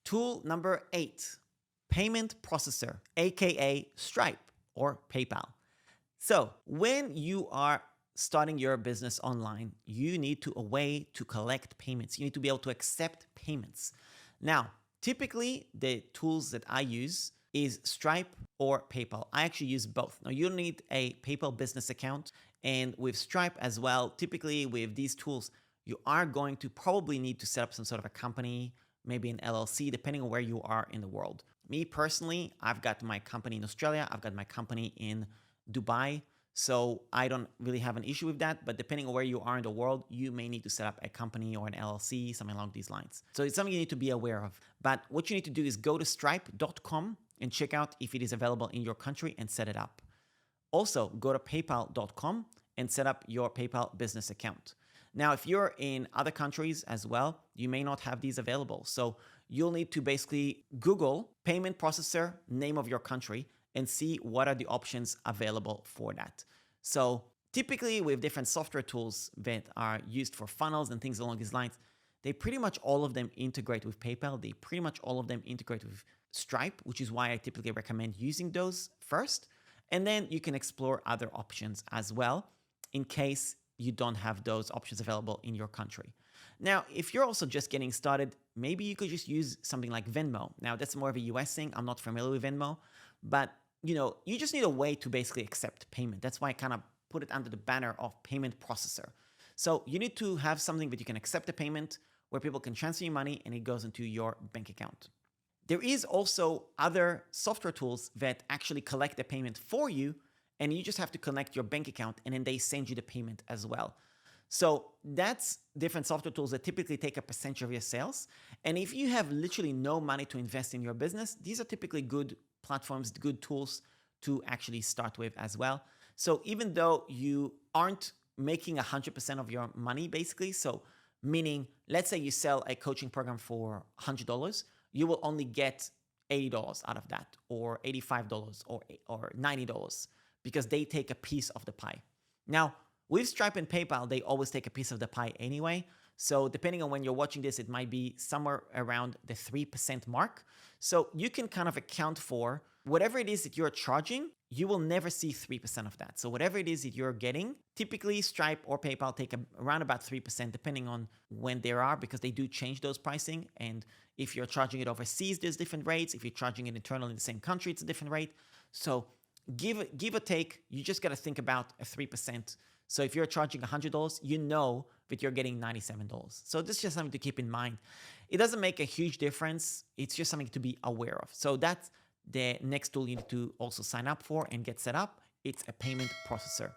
Tool number 8, payment processor, aka Stripe or PayPal. So when you are starting your business online, you need a way to collect payments. You need to be able to accept payments. Now, typically the tools that I use is Stripe or PayPal. I actually use both. Now, you need a PayPal business account, and with Stripe as well, typically with these tools, you are going to probably need to set up some sort of a company, maybe an LLC, depending on where you are in the world. Me personally, I've got my company in Australia, I've got my company in Dubai, so I don't really have an issue with that, but depending on where you are in the world, you may need to set up a company or an LLC, something along these lines. So it's something you need to be aware of. But what you need to do is go to stripe.com and check out if it is available in your country and set it up. Also, go to paypal.com and set up your PayPal business account. Now, if you're in other countries as well, you may not have these available. So you'll need to basically Google payment processor, name of your country, and see what are the options available for that. So typically with different software tools that are used for funnels and things along these lines, they pretty much all of them integrate with PayPal. They pretty much all of them integrate with Stripe, which is why I typically recommend using those first. And then you can explore other options as well in case you don't have those options available in your country. Now, if you're also just getting started, maybe you could just use something like Venmo. Now, that's more of a US thing. I'm not familiar with Venmo, but you just need a way to basically accept payment. That's why I kind of put it under the banner of payment processor. So you need to have something that you can accept a payment where people can transfer you money and it goes into your bank account. There is also other software tools that actually collect the payment for you, and you just have to connect your bank account and then they send you the payment as well. So that's different software tools that typically take a percentage of your sales. And if you have literally no money to invest in your business, these are typically good platforms, good tools to actually start with as well. So even though you aren't making 100% of your money basically, so meaning let's say you sell a coaching program for $100, you will only get $80 out of that, or $85 or $90, because they take a piece of the pie. Now, with Stripe and PayPal, they always take a piece of the pie anyway. So depending on when you're watching this, it might be somewhere around the 3% mark. So you can kind of account for whatever it is that you're charging, you will never see 3% of that. So whatever it is that you're getting, typically Stripe or PayPal take around about 3%, depending on when they are, because they do change those pricing. And if you're charging it overseas, there's different rates. If you're charging it internally in the same country, it's a different rate. So give or take, you just got to think about a 3%. So if you're charging $100, you know that you're getting $97. So this is just something to keep in mind. It doesn't make a huge difference. It's just something to be aware of. So that's the next tool you need to also sign up for and get set up. It's a payment processor.